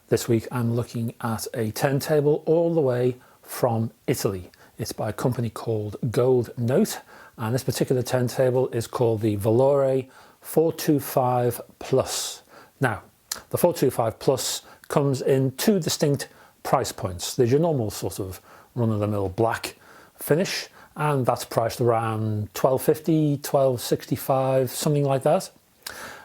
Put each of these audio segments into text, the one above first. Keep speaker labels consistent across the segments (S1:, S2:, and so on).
S1: This week I'm looking at a turntable all the way from Italy. It's by a company called Gold Note, and this particular turntable is called the Valore 425 Plus. Now, the 425 Plus comes in two distinct price points. There's your normal sort of run-of-the-mill black finish, and that's priced around $12.50, $12.65, something like that.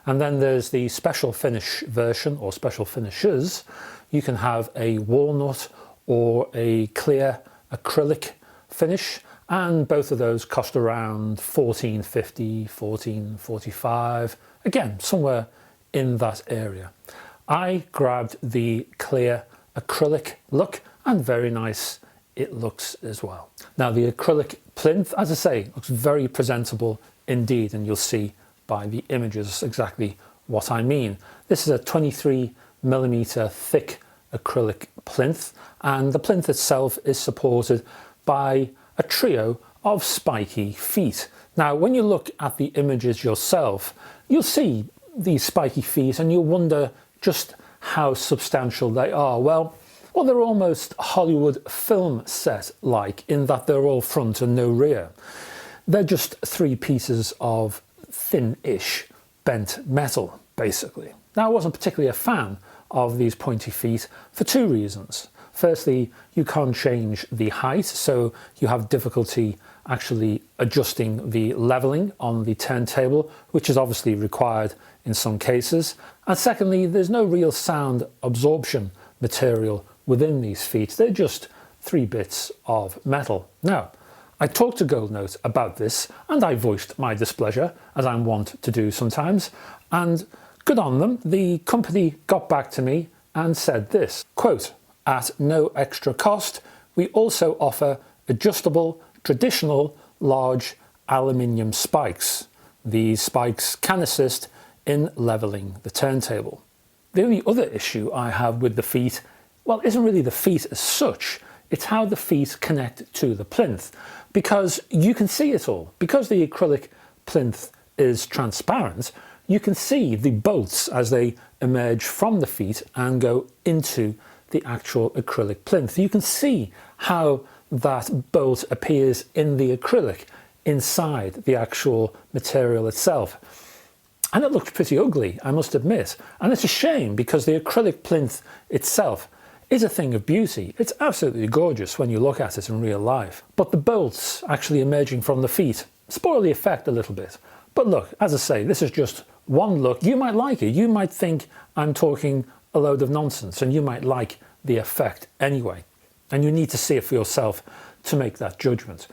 S1: And then there's the special finish version, or special finishes. You can have a walnut or a clear acrylic finish, and both of those cost around $14.50, $14.45, again somewhere in that area. I grabbed the clear acrylic look, and very nice it looks as well. Now the acrylic plinth, as I say, looks very presentable indeed, and you'll see by the images exactly what I mean. This is a 23mm thick acrylic plinth, and the plinth itself is supported by a trio of spiky feet. Now when you look at the images yourself, you'll see these spiky feet and you'll wonder just how substantial they are. Well, they're almost Hollywood film set like, in that they're all front and no rear. They're just three pieces of thin-ish bent metal, basically. Now I wasn't particularly a fan of these pointy feet for two reasons. Firstly, you can't change the height, so you have difficulty actually adjusting the leveling on the turntable, which is obviously required in some cases. And secondly, there's no real sound absorption material within these feet. They're just three bits of metal. Now, I talked to Gold Note about this, and I voiced my displeasure, as I'm wont to do sometimes, and good on them. The company got back to me and said this, quote, "At no extra cost, we also offer adjustable, traditional, large aluminium spikes. These spikes can assist in leveling the turntable." The only other issue I have with the feet, well, isn't really the feet as such, it's how the feet connect to the plinth, because you can see it all. Because the acrylic plinth is transparent, you can see the bolts as they emerge from the feet and go into the actual acrylic plinth. You can see how that bolt appears in the acrylic inside the actual material itself. And it looks pretty ugly, I must admit. And it's a shame, because the acrylic plinth itself is a thing of beauty. It's absolutely gorgeous when you look at it in real life. But the bolts actually emerging from the feet spoil the effect a little bit. But look, as I say, this is just one look. You might like it. You might think I'm talking a load of nonsense, and you might like the effect anyway. And you need to see it for yourself to make that judgment.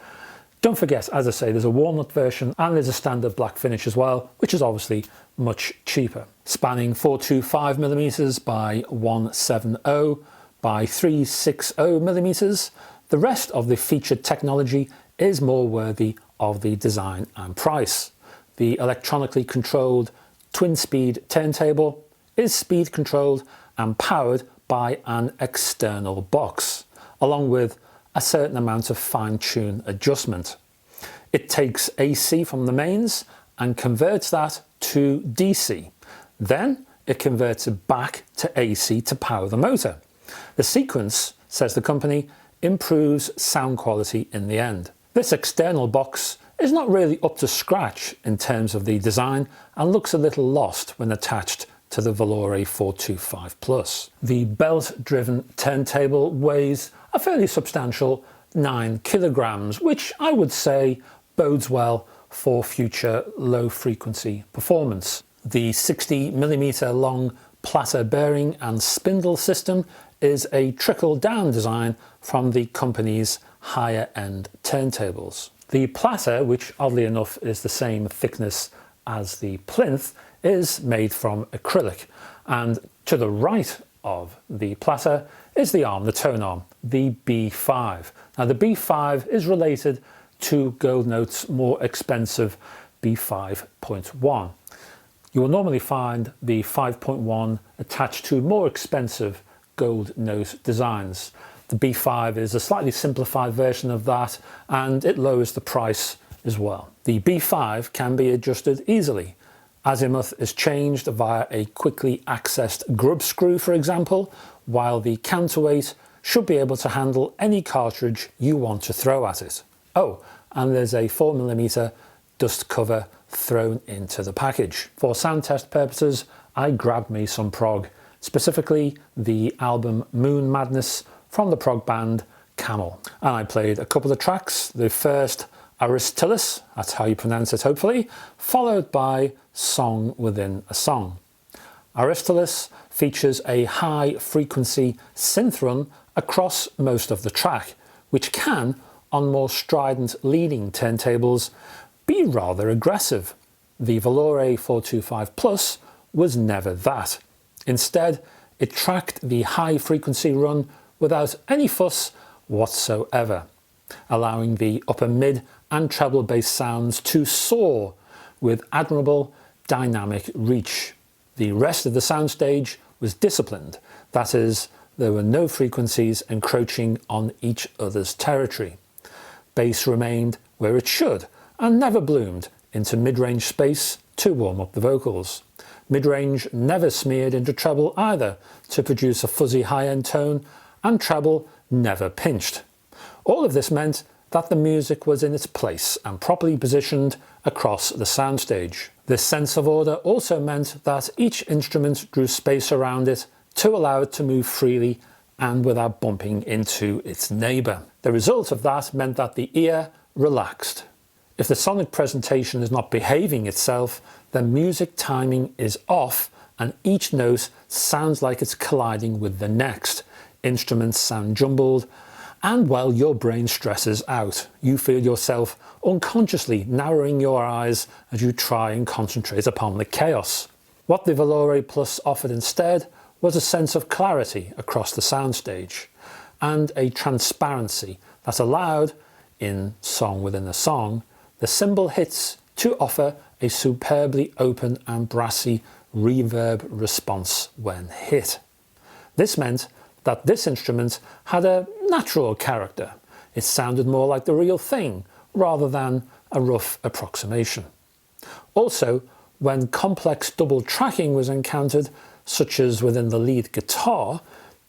S1: Don't forget, as I say, there's a walnut version and there's a standard black finish as well, which is obviously much cheaper. Spanning 425mm by 170 by 360mm, the rest of the featured technology is more worthy of the design and price. The electronically controlled twin-speed turntable is speed controlled and powered by an external box, along with a certain amount of fine-tune adjustment. It takes AC from the mains and converts that to DC. Then it converts it back to AC to power the motor. The sequence, says the company, improves sound quality in the end. This external box is not really up to scratch in terms of the design and looks a little lost when attached to the Valore 425 Plus. The belt-driven turntable weighs a fairly substantial 9 kilograms, which I would say bodes well for future low-frequency performance. The 60mm long platter bearing and spindle system is a trickle-down design from the company's higher-end turntables. The platter, which oddly enough is the same thickness as the plinth, is made from acrylic, and to the right of the platter is the arm, the tone arm, the B5. Now the B5 is related to Gold Note's more expensive B5.1. You will normally find the 5.1 attached to more expensive Gold Note designs. The B5 is a slightly simplified version of that, and it lowers the price as well. The B5 can be adjusted easily, Azimuth is changed via a quickly accessed grub screw, for example, while the counterweight should be able to handle any cartridge you want to throw at it. Oh, and there's a 4mm dust cover thrown into the package. For sound test purposes, I grabbed me some prog, specifically the album Moon Madness from the prog band Camel. And I played a couple of tracks. The first, Aesthetix, that's how you pronounce it hopefully, followed by Song Within a Song. Aesthetix features a high frequency synth run across most of the track, which can, on more strident leading turntables, be rather aggressive. The Valore 425 Plus was never that. Instead, it tracked the high frequency run without any fuss whatsoever, allowing the upper mid and treble bass sounds to soar with admirable dynamic reach. The rest of the soundstage was disciplined, that is, there were no frequencies encroaching on each other's territory. Bass remained where it should and never bloomed into mid-range space to warm up the vocals. Mid-range never smeared into treble either to produce a fuzzy high-end tone, and treble never pinched. All of this meant that the music was in its place and properly positioned across the soundstage. This sense of order also meant that each instrument drew space around it to allow it to move freely and without bumping into its neighbour. The result of that meant that the ear relaxed. If the sonic presentation is not behaving itself, then music timing is off and each note sounds like it's colliding with the next. Instruments sound jumbled, and well, your brain stresses out. You feel yourself unconsciously narrowing your eyes as you try and concentrate upon the chaos. What the Valore Plus offered instead was a sense of clarity across the soundstage and a transparency that allowed, in Song Within a Song, the cymbal hits to offer a superbly open and brassy reverb response when hit. This meant that this instrument had a natural character. It sounded more like the real thing rather than a rough approximation. Also, when complex double tracking was encountered, such as within the lead guitar,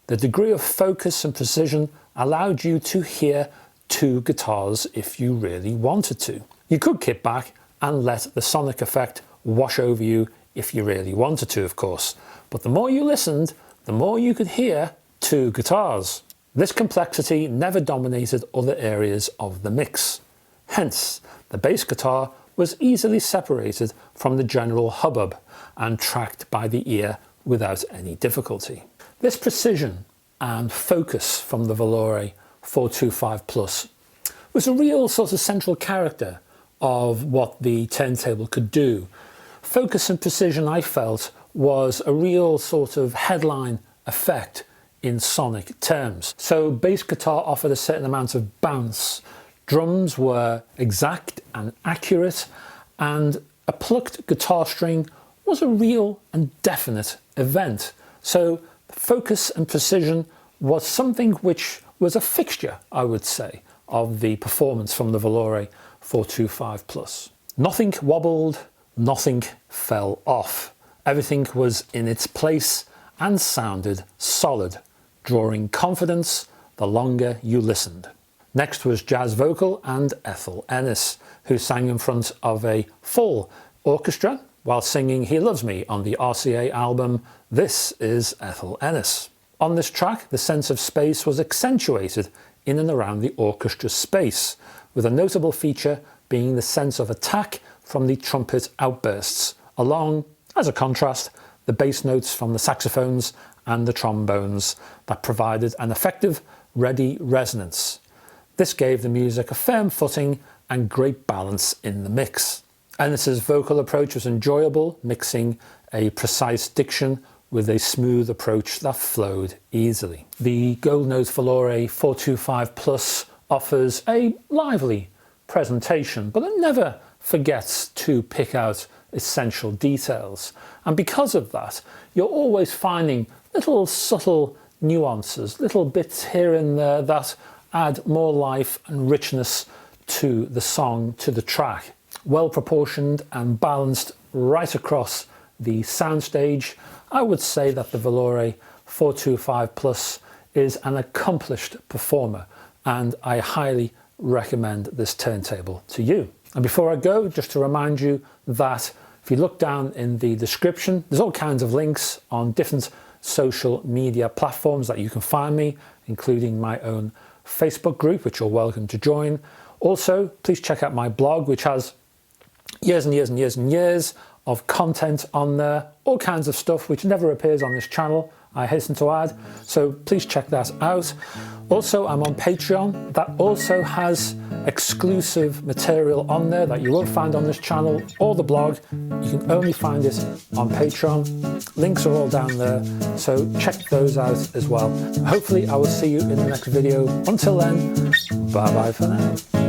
S1: the degree of focus and precision allowed you to hear two guitars if you really wanted to. You could kick back and let the sonic effect wash over you if you really wanted to, of course, but the more you listened, the more you could hear two guitars. This complexity never dominated other areas of the mix. Hence, the bass guitar was easily separated from the general hubbub and tracked by the ear without any difficulty. This precision and focus from the Valore 425 Plus was a real sort of central character of what the turntable could do. Focus and precision, I felt, was a real sort of headline effect in sonic terms. So bass guitar offered a certain amount of bounce, drums were exact and accurate, and a plucked guitar string was a real and definite event. So focus and precision was something which was a fixture, I would say, of the performance from the Valore 425 Plus. Nothing wobbled, nothing fell off. Everything was in its place and sounded solid, drawing confidence the longer you listened. Next was jazz vocal and Ethel Ennis, who sang in front of a full orchestra while singing He Loves Me on the RCA album This Is Ethel Ennis. On this track, the sense of space was accentuated in and around the orchestra space, with a notable feature being the sense of attack from the trumpet outbursts, along, as a contrast, the bass notes from the saxophones and the trombones that provided an effective, ready resonance. This gave the music a firm footing and great balance in the mix. Ennis's vocal approach was enjoyable, mixing a precise diction with a smooth approach that flowed easily. The Gold Note Valore 425 Plus offers a lively presentation, but it never forgets to pick out essential details. And because of that, you're always finding little subtle nuances, little bits here and there that add more life and richness to the song, to the track. well proportioned and balanced right across the soundstage. I would say that the Valore 425 Plus is an accomplished performer, and I highly recommend this turntable to you. And before I go, just to remind you that if you look down in the description, there's all kinds of links on different social media platforms that you can find me, including my own Facebook group, which you're welcome to join. Also, please check out my blog, which has years and years and years and years of content on there, all kinds of stuff which never appears on this channel, I hasten to add, so please check that out. Also, I'm on Patreon. That also has exclusive material on there that you won't find on this channel or the blog. You can only find it on Patreon. Links are all down there, so check those out as well. Hopefully I will see you in the next video. Until then, bye bye for now.